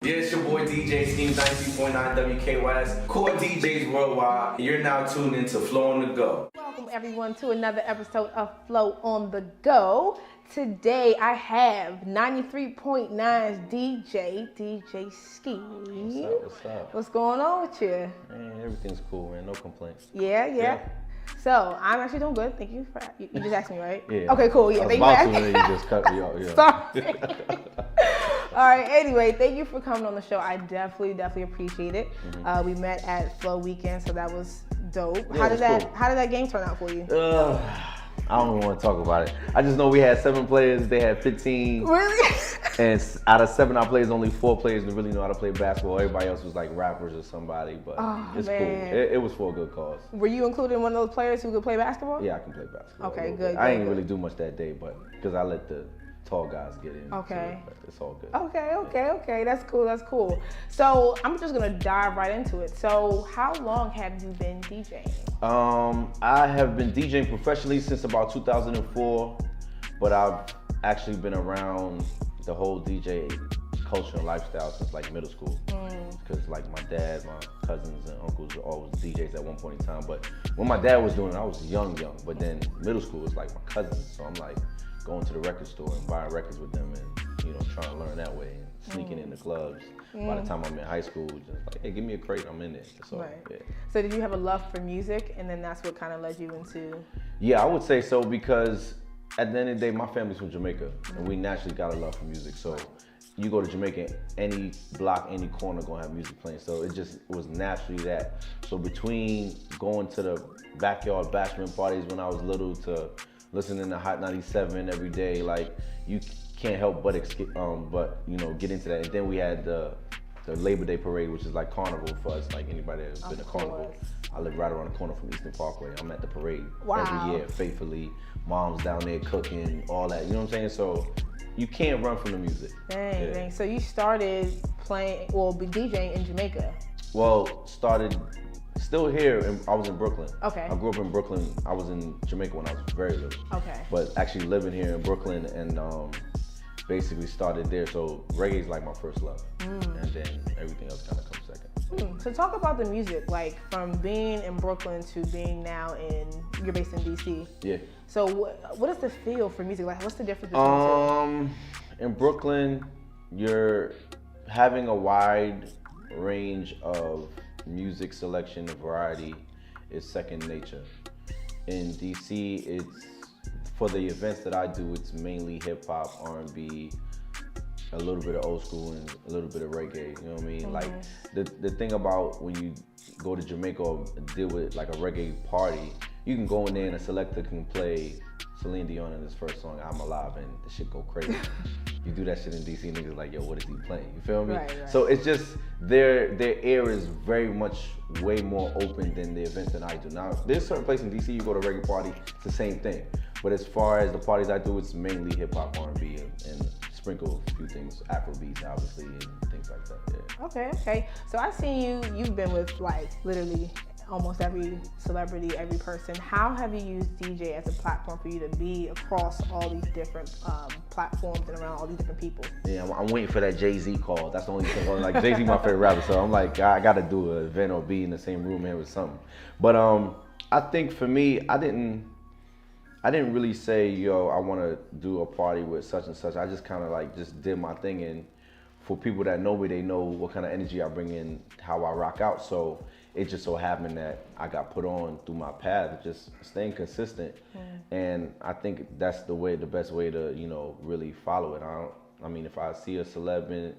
Yeah, it's your boy DJ Scheme, 93.9 WKYS, core DJs worldwide. You're now tuned into Flo On the Go. Welcome everyone to another episode of Flo On the Go. Today I have 93.9's DJ Scheme. What's up? What's going on with you? Man, everything's cool, man. No complaints. Yeah. So I'm actually doing good. Thank you for you just asked me, right? Yeah. Okay, cool. Yeah, I was thank you. about to, and then you just cut me off. Yeah. Sorry. All right. Anyway, thank you for coming on the show. I definitely appreciate it. Mm-hmm. We met at Flo Weekend, so that was dope. Yeah, How did that game turn out for you? I don't even want to talk about it. I just know we had 7 players. They had 15. Really? And out of 7 our players, only 4 players that really know how to play basketball. Everybody else was like rappers or somebody. But it's man. cool. It was for a good cause. Were you included in one of those players who could play basketball? Yeah, I can play basketball. Okay, good. I ain't really do much that day, but because I let the tall guys get in. Okay. So it's all good. Okay. That's cool. So I'm just gonna dive right into it. So how long have you been DJing? I have been DJing professionally since about 2004, but I've actually been around the whole DJ culture and lifestyle since like middle school. Because like my dad, my cousins and uncles were always DJs at one point in time. But when my dad was doing it, I was young. But then middle school was like my cousins. So I'm like going to the record store and buying records with them and, trying to learn that way and sneaking in the clubs. By the time I'm in high school, just like, hey, give me a crate, I'm in there. So, Right. Yeah. So did you have a love for music, and then that's what kind of led you into? Yeah, I would say so because at the end of the day, my family's from Jamaica and we naturally got a love for music. So you go to Jamaica, any block, any corner gonna have music playing. So it was naturally that. So between going to the backyard bashment parties when I was little to listening to Hot 97 every day, like you can't help but get into that. And then we had the Labor Day parade, which is like carnival for us, like anybody that's been to carnival. I live right around the corner from Eastern Parkway. I'm at the parade every year, faithfully. Mom's down there cooking, all that. You know what I'm saying? So you can't run from the music. Dang. So you started DJing in Jamaica. Well, still here, and I was in Brooklyn. Okay. I grew up in Brooklyn. I was in Jamaica when I was very little. Okay. But actually living here in Brooklyn and basically started there. So reggae's like my first love. And then everything else kind of comes second. So talk about the music, like from being in Brooklyn to being now you're based in DC. Yeah. So what is the feel for music? Like what's the difference between the two? In Brooklyn, you're having a wide range of music selection and variety is second nature. In DC, it's for the events that I do, it's mainly hip hop, R&B, a little bit of old school and a little bit of reggae. You know what I mean? Like the thing about when you go to Jamaica or deal with like a reggae party, you can go in there and a selector can play Celine Dion in his first song, I'm Alive, and the shit go crazy. You do that shit in DC, niggas like, yo, what is he playing? You feel me? Right. So it's just, their air is very much way more open than the events that I do. Now, there's certain places in DC, you go to a reggae party, it's the same thing. But as far as the parties I do, it's mainly hip hop, R&B, and sprinkle a few things, Afrobeats, obviously, and things like that, yeah. Okay. So I've seen you've been with like literally almost every celebrity, every person. How have you used DJ as a platform for you to be across all these different platforms and around all these different people? Yeah, I'm waiting for that Jay-Z call. That's the only thing. Like Jay-Z my favorite rapper, so I'm like, I gotta do an event or be in the same room here with something. But I think for me, I didn't really say, yo, I wanna do a party with such and such. I just kinda like just did my thing, and for people that know me, they know what kind of energy I bring in, how I rock out. So it just so happened that I got put on through my path, just staying consistent. And I think that's the best way to, really follow it. I mean, if I see a celeb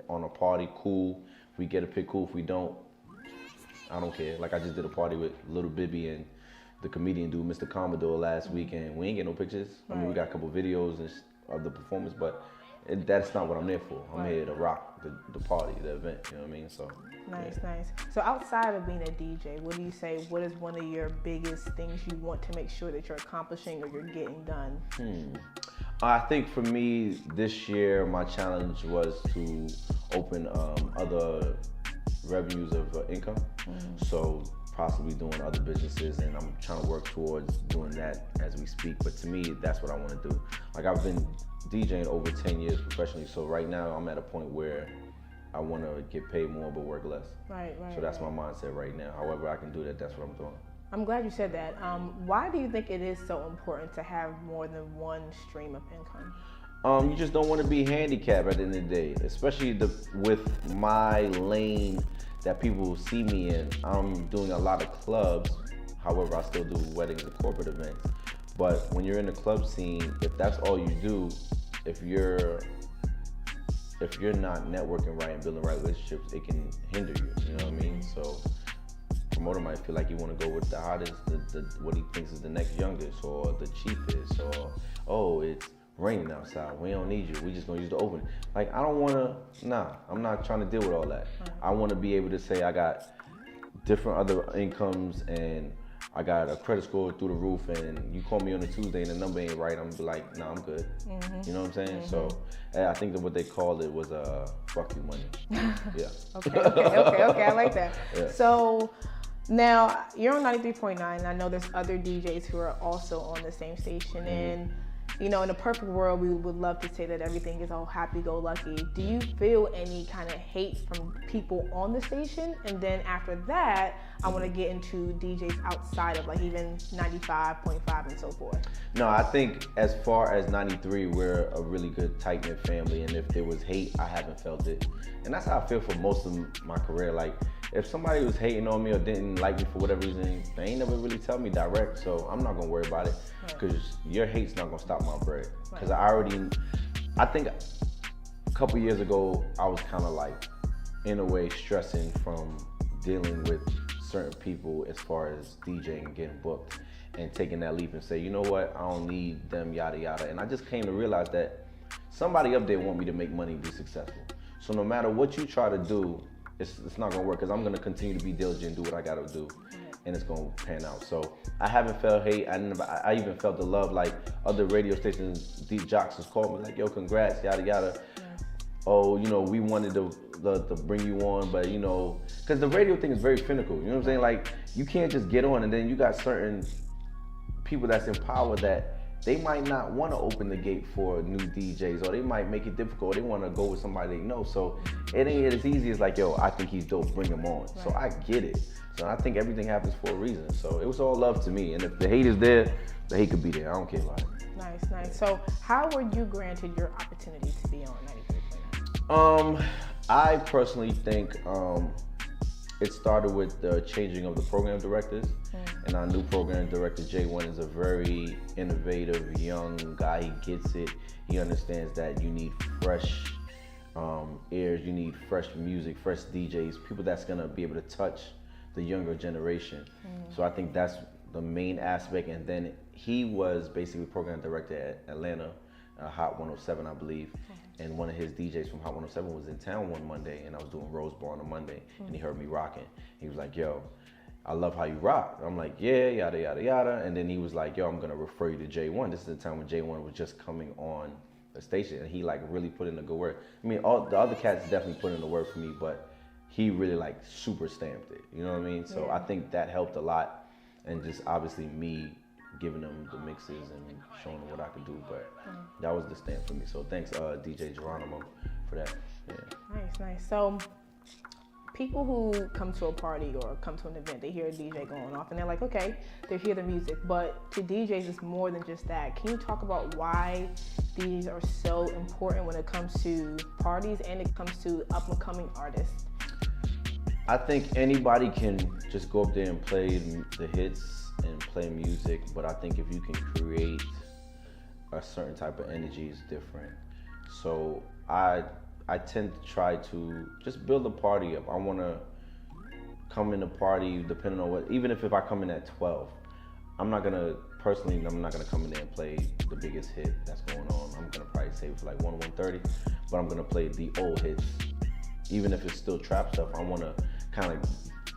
on a party, cool. If we get a pic, cool. If we don't, I don't care. Like I just did a party with Little Bibby and the comedian dude, Mr. Commodore, last weekend. We ain't get no pictures. I mean, we got a couple videos of the performance, but that's not what I'm there for. I'm here to rock the party, the event, you know what I mean? So Nice. So outside of being a DJ, what do you say, what is one of your biggest things you want to make sure that you're accomplishing or you're getting done? I think for me this year, my challenge was to open other revenues of income. So possibly doing other businesses, and I'm trying to work towards doing that as we speak. But to me, that's what I want to do. Like I've been DJing over 10 years professionally, so right now I'm at a point where I want to get paid more but work less. Right. So that's my mindset right now. However I can do that, that's what I'm doing. I'm glad you said that. Why do you think it is so important to have more than one stream of income? You just don't want to be handicapped at the end of the day, especially with my lane that people see me in. I'm doing a lot of clubs. However, I still do weddings and corporate events. But when you're in the club scene, if that's all you do, if you're not networking right and building right relationships, it can hinder you. You know what I mean? So promoter might feel like you want to go with the hottest, what he thinks is the next youngest, or the cheapest, or oh, it's raining outside, we don't need you, we just gonna use the open. Like, I don't wanna, I'm not trying to deal with all that. I wanna be able to say I got different other incomes and I got a credit score through the roof, and you call me on a Tuesday and the number ain't right, I'm gonna be like, I'm good. You know what I'm saying? So I think that what they called it was fuck you money. Yeah. Okay, I like that. Yeah. So now you're on 93.9, and I know there's other DJs who are also on the same station, and you know, in a perfect world, we would love to say that everything is all happy-go-lucky. Do you feel any kind of hate from people on the station? And then after that, I want to get into DJs outside of like even 95.5 and so forth. No, I think as far as 93, we're a really good tight-knit family, and if there was hate, I haven't felt it. And that's how I feel for most of my career. Like, if somebody was hating on me or didn't like me for whatever reason, they ain't never really tell me direct, so I'm not gonna worry about it, because your hate's not gonna stop my bread. Because I think a couple years ago, I was kind of like, in a way, stressing from dealing with certain people as far as DJing and getting booked, and taking that leap and say, you know what, I don't need them, yada yada. And I just came to realize that somebody up there want me to make money and be successful. So no matter what you try to do, it's not gonna work, because I'm gonna continue to be diligent and do what I gotta do, and it's gonna pan out. So I haven't felt hate. I even felt the love. Like, other radio stations, these jocks has called me like, yo, congrats, yada yada. Oh, you know, we wanted to bring you on, but you know, because the radio thing is very finical. You know what I'm saying? Like, you can't just get on, and then you got certain people that's in power that they might not want to open the gate for new DJs, or they might make it difficult, or they want to go with somebody they know. So it ain't as easy as like, yo, I think he's dope, bring him on. So I get it. So I think everything happens for a reason. So it was all love to me. And if the hate is there, the hate could be there. I don't care about it. Nice. So how were you granted your opportunity to be on 93.9? I personally think it started with the changing of the program directors. And our new program director, J1, is a very innovative young guy. He gets it. He understands that you need fresh ears, you need fresh music, fresh DJs, people that's gonna be able to touch the younger generation. So I think that's the main aspect. And then he was basically program director at Atlanta, Hot 107, I believe. And one of his DJs from Hot 107 was in town one Monday, and I was doing Rose Bar on a Monday, and he heard me rocking. He was like, yo, I love how you rock. I'm like, yeah, yada, yada, yada. And then he was like, yo, I'm gonna refer you to J1. This is the time when J1 was just coming on the station, and he like really put in a good word. I mean, all the other cats definitely put in the word for me, but he really like super stamped it. You know what I mean? So I think that helped a lot, and just obviously me giving them the mixes and showing them what I could do, but that was the stamp for me. So thanks DJ Geronimo for that. Yeah. Nice. So people who come to a party or come to an event, they hear a DJ going off and they're like, okay, they hear the music, but to DJs it's more than just that. Can you talk about why these are so important when it comes to parties and it comes to up and coming artists? I think anybody can just go up there and play the hits and play music, but I think if you can create a certain type of energy, it's different. So I tend to try to just build a party up. I want to come in the party, depending on what, even if I come in at 12, I'm not gonna come in there and play the biggest hit that's going on. I'm gonna probably save it for like 1:30, but I'm gonna play the old hits. Even if it's still trap stuff, I wanna kind of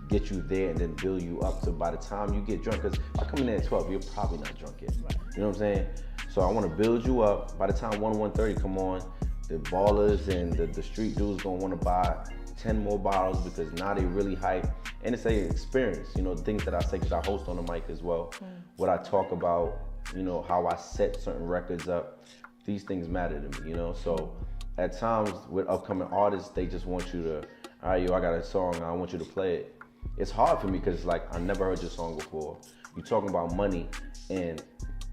get you there and then build you up to by the time you get drunk. Because if I come in there at 12, you're probably not drunk yet. Right. You know what I'm saying? So I want to build you up. By the time 1:30 come on, the ballers and the street dudes gonna want to buy 10 more bottles, because now they really hype. And it's an experience, you know, the things that I say, because I host on the mic as well. What I talk about, you know, how I set certain records up, these things matter to me, you know? So at times with upcoming artists, they just want you to, all right, yo, I got a song, I want you to play it. It's hard for me because it's like, I never heard your song before. You talking about money, and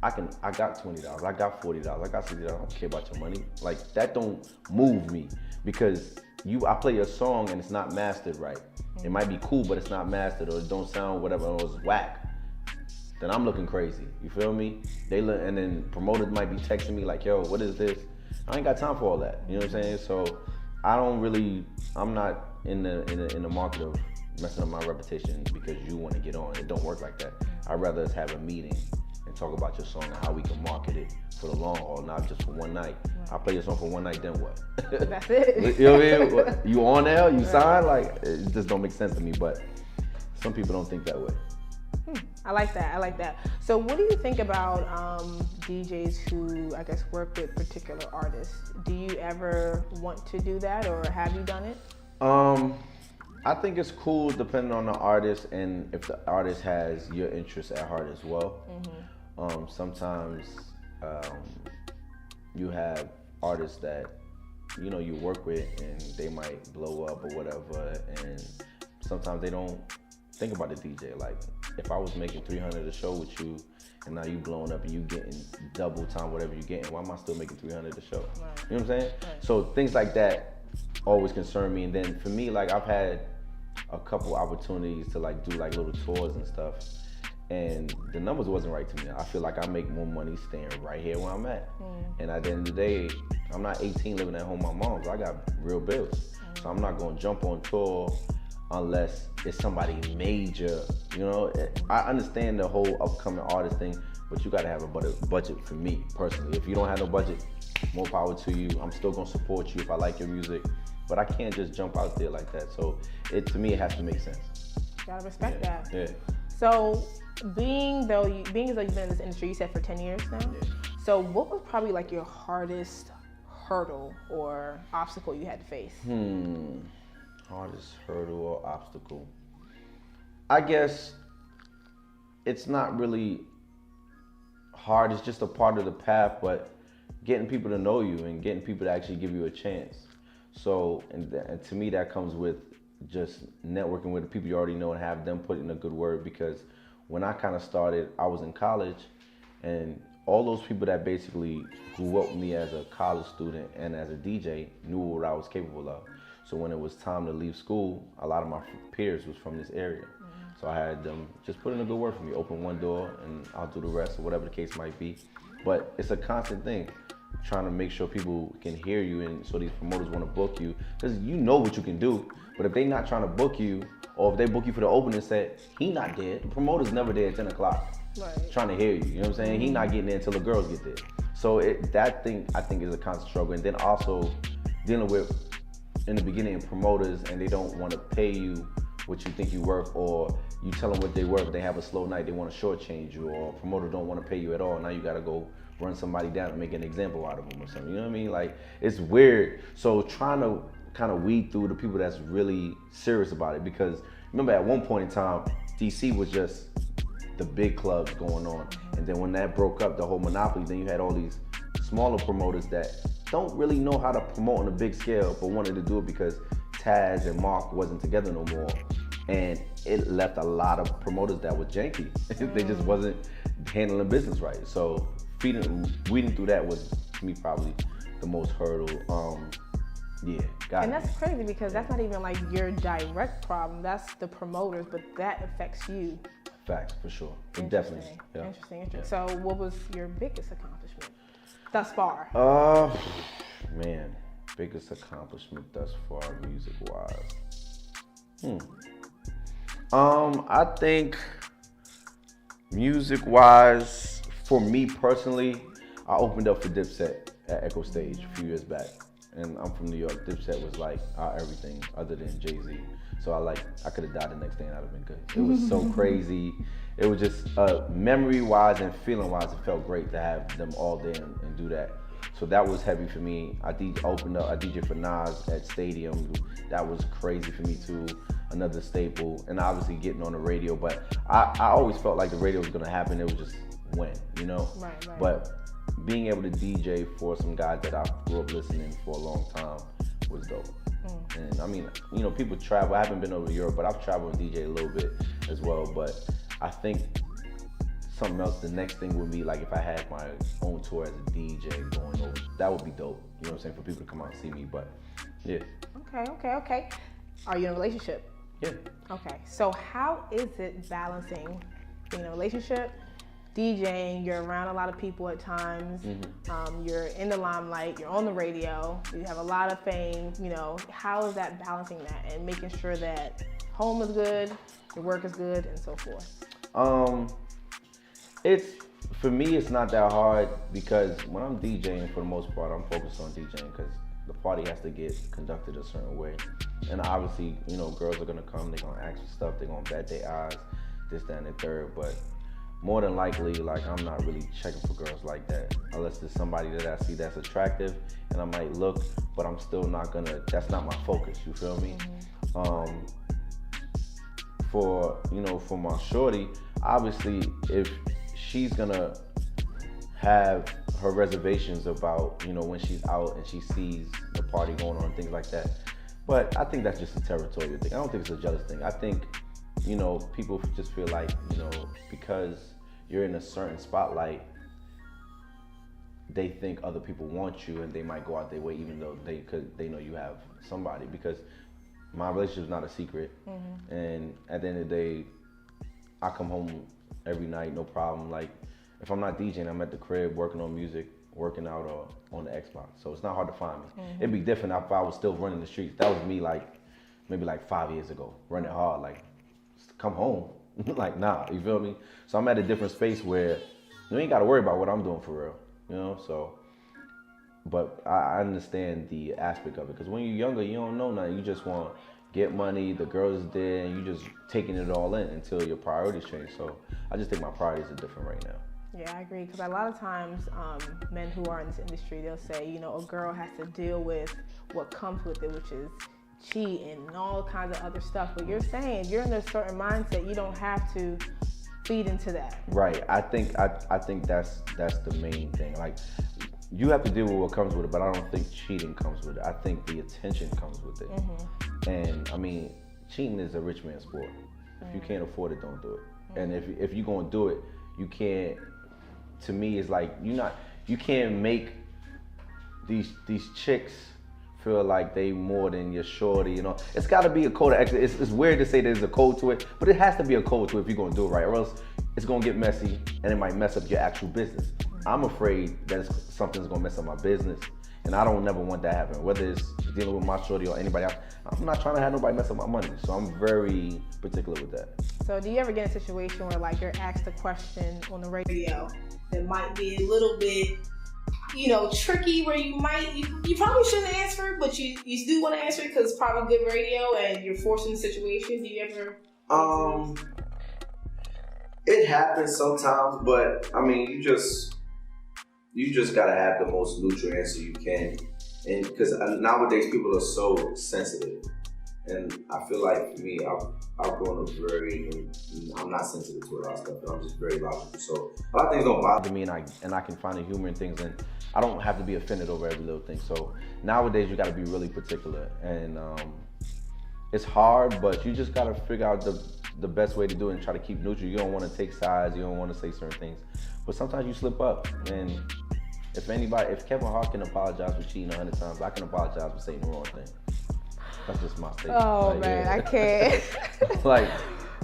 I got $20, I got $40, I got $60, I don't care about your money. Like, that don't move me because I play your song and it's not mastered right. It might be cool, but it's not mastered, or it don't sound whatever, or it's whack. Then I'm looking crazy. You feel me? And then promoters might be texting me like, yo, what is this? I ain't got time for all that. You know what I'm saying? So I'm not in the market of messing up my reputation because you want to get on. It don't work like that. I'd rather us have a meeting and talk about your song and how we can market it for the long haul, not just for one night. I play your song for one night, then what? That's it. You know what I mean? You on there, you sign, like, it just don't make sense to me, but some people don't think that way. I like that. So what do you think about DJs who, I guess, work with particular artists? Do you ever want to do that, or have you done it? I think it's cool depending on the artist and if the artist has your interests at heart as well. Sometimes you have artists that you work with and they might blow up or whatever, and sometimes they don't think about the DJ. Like, if I was making $300 a show with you and now you blowing up and you getting double time whatever you getting, why am I still making $300 a show? Right. You know what I'm saying? Right. So things like that always concern me. And then for me, like, I've had a couple opportunities to like do like little tours and stuff, and the numbers wasn't right to me. I feel like I make more money staying right here where I'm at. And at the end of the day, I'm not 18 living at home with my mom, so I got real bills. So I'm not gonna jump on tour unless it's somebody major. I understand the whole upcoming artist thing, but you gotta have a budget for me personally. If you don't have no budget, more power to you. I'm still gonna support you if I like your music, but I can't just jump out there like that. So to me, it has to make sense. Gotta respect that. Yeah. So being as though you've been in this industry, you said for 10 years now. Yeah. So what was probably like your hardest hurdle or obstacle you had to face? Hardest hurdle or obstacle. I guess it's not really hard, it's just a part of the path, but getting people to know you and getting people to actually give you a chance. So, and to me, that comes with just networking with the people you already know and have them put in a good word, because when I kind of started, I was in college, and all those people that basically grew up with me as a college student and as a DJ knew what I was capable of. So when it was time to leave school, a lot of my peers was from this area. So I had them just put in a good word for me, open one door and I'll do the rest, or whatever the case might be. But it's a constant thing, trying to make sure people can hear you, and so these promoters want to book you, because you know what you can do. But if they not trying to book you, or if they book you for the opening set, he not there. The promoter's never there at 10 o'clock. Right. Trying to hear you, you know what I'm saying? He not getting there until the girls get there. So that thing, I think, is a constant struggle. And then also dealing with, in the beginning, promoters, and they don't want to pay you what you think you're worth, or you tell them what they worth, they have a slow night, they want to shortchange you, or promoter don't want to pay you at all. Now you got to go run somebody down and make an example out of them or something. You know what I mean? Like, it's weird. So trying to kind of weed through the people that's really serious about it, because remember at one point in time, DC was just the big clubs going on. And then when that broke up, the whole monopoly, then you had all these smaller promoters that don't really know how to promote on a big scale, but wanted to do it because Taz and Mark wasn't together no more. And it left a lot of promoters that were janky. They just wasn't handling business right. So weeding through that was, to me, probably the most hurdle. And that's crazy, because that's not even like your direct problem, that's the promoters, but that affects you. Facts, for sure. Interesting. Yeah. Interesting. Yeah. So what was your biggest accomplishment thus far? Man, biggest accomplishment thus far, music-wise. I think music-wise, for me personally, I opened up for Dipset at Echo Stage a few years back. And I'm from New York. Dipset was like our everything other than Jay-Z. So I could have died the next day and I'd have been good. It was so crazy. It was just memory-wise and feeling-wise, it felt great to have them all there and do that. So that was heavy for me. I opened up, I DJ for Nas at Stadium. That was crazy for me too. Another staple. And obviously getting on the radio. But I always felt like the radio was gonna happen. It was just when, you know? Right. But being able to DJ for some guys that I grew up listening for a long time was dope. And I mean, you know, people travel. I haven't been over to Europe, but I've traveled and DJ a little bit as well. But I think something else, the next thing would be like if I had my own tour as a DJ going over. That would be dope. You know what I'm saying? For people to come out and see me. But yeah. Okay. Are you in a relationship? Yeah. Okay. So how is it balancing being in a relationship, DJing? You're around a lot of people at times. You're in the limelight. You're on the radio. You have a lot of fame. You know, how is that balancing that and making sure that home is good, your work is good, and so forth? For me, it's not that hard because when I'm DJing, for the most part, I'm focused on DJing because the party has to get conducted a certain way. And obviously, you know, girls are gonna come, they're gonna ask for stuff, they're gonna bat their eyes, this, that, and the third. But more than likely, like, I'm not really checking for girls like that unless there's somebody that I see that's attractive and I might look, but I'm still not gonna, that's not my focus, you feel me? For my shorty, obviously, if she's gonna have her reservations about, you know, when she's out and she sees the party going on, things like that. But I think that's just a territorial thing. I don't think it's a jealous thing. I think, you know, people just feel like, you know, because you're in a certain spotlight, they think other people want you and they might go out their way even though they know you have somebody. Because my relationship is not a secret. And at the end of the day, I come home every night, no problem. Like, if I'm not DJing, I'm at the crib working on music, working out, or on the Xbox. So it's not hard to find me. It'd be different if I was still running the streets. That was me maybe 5 years ago, running hard, like, come home. Like, nah, you feel me? So I'm at a different space where you ain't gotta worry about what I'm doing for real, you know? So, but I understand the aspect of it, because when you're younger, you don't know nothing. You just want to get money, the girls is there, and you just taking it all in until your priorities change. So I just think my priorities are different right now. Yeah, I agree, because a lot of times men who are in this industry, they'll say, you know, a girl has to deal with what comes with it, which is cheating and all kinds of other stuff. But you're saying if you're in a certain mindset, you don't have to feed into that. Right. I think that's the main thing. Like, you have to deal with what comes with it, but I don't think cheating comes with it. I think the attention comes with it. And I mean, cheating is a rich man's sport. If you can't afford it, don't do it. And if you're gonna do it, you can't. To me, it's like you can't make these chicks feel like they more than your shorty, you know. It's gotta be a code of ethics. It's weird to say there's a code to it, but it has to be a code to it if you're gonna do it right, or else it's gonna get messy and it might mess up your actual business. I'm afraid that something's gonna mess up my business, and I don't never want that to happen, whether it's dealing with my shorty or anybody else. I'm not trying to have nobody mess up my money, so I'm very particular with that. So do you ever get in a situation where, like, you're asked a question on the radio that might be a little bit, you know, tricky, where you probably shouldn't answer, but you do want to answer it because it's probably good radio and you're forced in the situation? Do you ever? It happens sometimes, but I mean, you just gotta have the most neutral answer you can, and because nowadays people are so sensitive, and I feel like for me, I've grown up I'm not sensitive to a lot of stuff, and I'm just very logical. So a lot of things don't bother me, and I can find the humor in things, and I don't have to be offended over every little thing. So nowadays you got to be really particular, and it's hard, but you just got to figure out the best way to do it and try to keep neutral. You don't want to take sides, you don't want to say certain things, but sometimes you slip up. And if Kevin Hart can apologize for cheating 100 times, I can apologize for saying the wrong thing. That's just my statement. Oh, like, man, yeah. I can't. Like,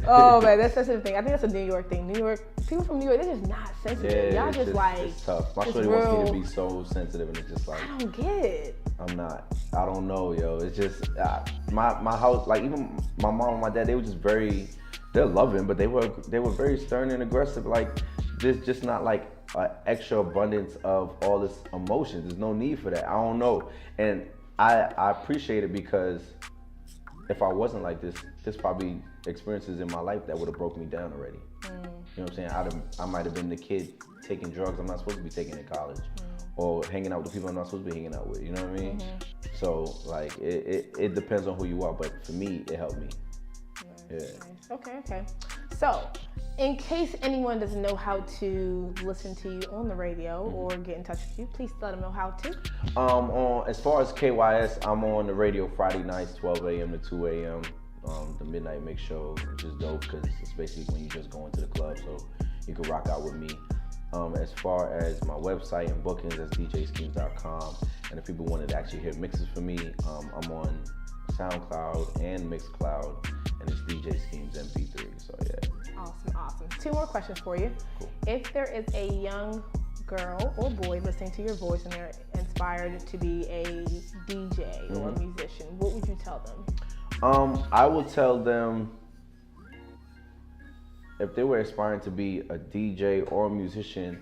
oh man, that's the thing. I think that's a New York thing. People from New York, they're just not sensitive. Yeah, y'all just like, it's tough. My shorty wants me to be so sensitive, and it's just like, I don't get it. I'm not. I don't know, yo. It's just my house. Like, even my mom and my dad, they were just they're loving, but they were very stern and aggressive. Like, there's just not like an extra abundance of all this emotion. There's no need for that. I don't know, and I appreciate it, because if I wasn't like this, there's probably experiences in my life that would have broke me down already. You know what I'm saying? I might have been the kid taking drugs I'm not supposed to be taking in college, or hanging out with the people I'm not supposed to be hanging out with. You know what I mean? So like, it depends on who you are, but for me, it helped me. Nice. Yeah. Nice. Okay. So In case anyone doesn't know how to listen to you on the radio or get in touch with you, please let them know how to. As far as KYS, I'm on the radio Friday nights, 12 a.m. to 2 a.m. The Midnight Mix Show, which is dope because it's basically when you just go into the club, so you can rock out with me. As far as my website and bookings, that's djschemes.com. And if people wanted to actually hear mixes for me, I'm on SoundCloud and Mixcloud, and it's DJ Schemes MP3. So yeah. Awesome. 2 more questions for you. Cool. If there is a young girl or boy listening to your voice and they're inspired to be a DJ or a musician, what would you tell them? I will tell them, if they were aspiring to be a DJ or a musician,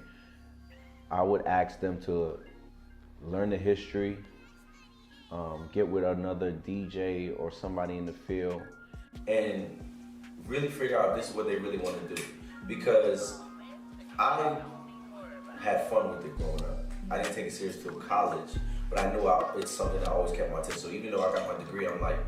I would ask them to learn the history, get with another DJ or somebody in the field, and really figure out this is what they really want to do. Because I had fun with it growing up. I didn't take it serious till college, but I knew it's something that always kept my attention. So even though I got my degree, I'm like,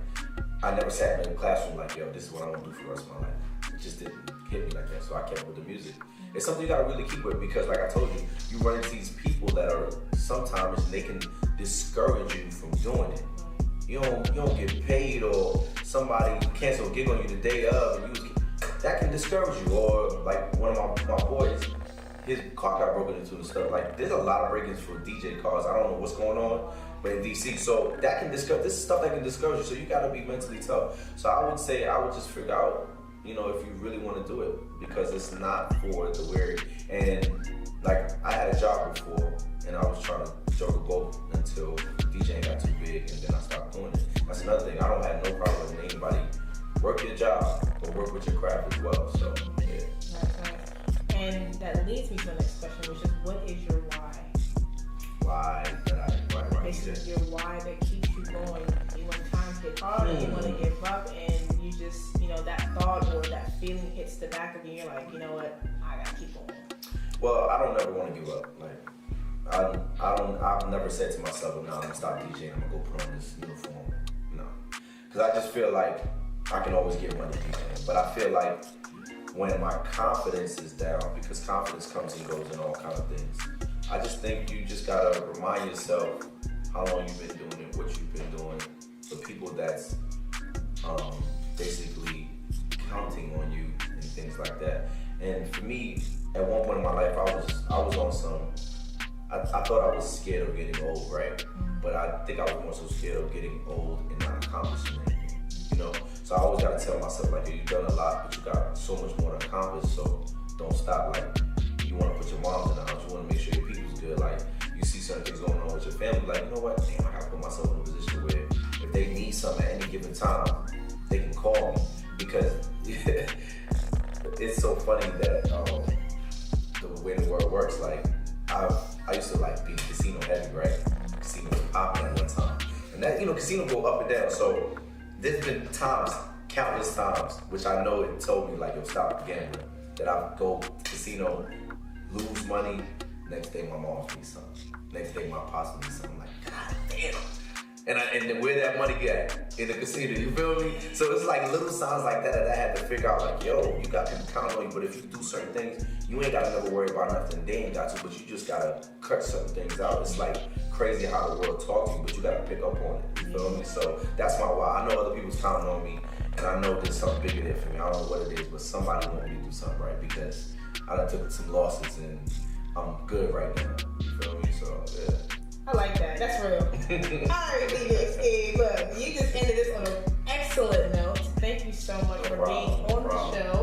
I never sat in a classroom like, yo, this is what I want to do for the rest of my life. It just didn't hit me like that, so I kept with the music. It's something you gotta really keep with, because like I told you, you run into these people that are sometimes they can discourage you from doing it. You don't get paid, or somebody cancel a gig on you the day of, and that can discourage you. Or like one of my boys, his car got broken into and stuff. Like there's a lot of break-ins for DJ cars. I don't know what's going on, but in DC, so that can discourage. This is stuff that can discourage you. So you gotta be mentally tough. So I would say I would just figure out, if you really want to do it, because it's not for the weary. And like I had a job before, and I was trying to juggle both until DJing got too big, and then I stopped doing it. That's another thing. I don't have no problem with anybody. Work your job, but work with your craft as well. So yeah. That's nice. And that leads me to the next question, which is, what is your why? Why? Basically, your why that keeps you going. When times get hard and you want to give up, and you just, that thought or that feeling hits the back of you, you're like, you know what, I gotta keep going. Well, I don't ever want to give up. Like, I've never said to myself, no, I'm gonna stop DJing, I'm gonna go put on this uniform. No. Because I just feel like I can always get money DJing. But I feel like when my confidence is down, because confidence comes and goes in all kinds of things, I just think you just gotta remind yourself how long you've been doing it, what you've been doing, the people that's basically counting on you and things like that. And for me, at one point in my life, I was on some, I thought I was scared of getting old, right? But I think I was more so scared of getting old and not accomplishing anything, So I always gotta tell myself, like, you've done a lot, but you got so much more to accomplish, so don't stop. Like, you wanna put your moms in the house, you wanna make sure your people's good. Like, you see certain things going on with your family, like, you know what, damn, I gotta put myself in a position where if they need something at any given time, they can call me. Because it's so funny that the way the world works, like, I used to like be casino heavy, right? Casino was popping at one time. And that, casino go up and down. So there's been times, countless times, which I know it told me, like, yo, stop gambling. That I go to casino, lose money, next day my mom needs something. Next day my pops needs something. I'm like, God damn. And then where that money at? In the casino, you feel me? So it's like little signs like that I had to figure out, like, yo, you got people counting on you, but if you do certain things, you ain't gotta never worry about nothing. They ain't got to, but you just gotta cut certain things out. It's like crazy how the world talks to you, but you gotta pick up on it, you feel me? So that's my why. I know other people's counting on me, and I know there's something bigger there for me. I don't know what it is, but somebody want me to do something right, because I done took some losses and I'm good right now, you feel me? So yeah. I like that. That's real. Alright, DJ, look, you just ended this on an excellent note. Thank you so much for being on the show.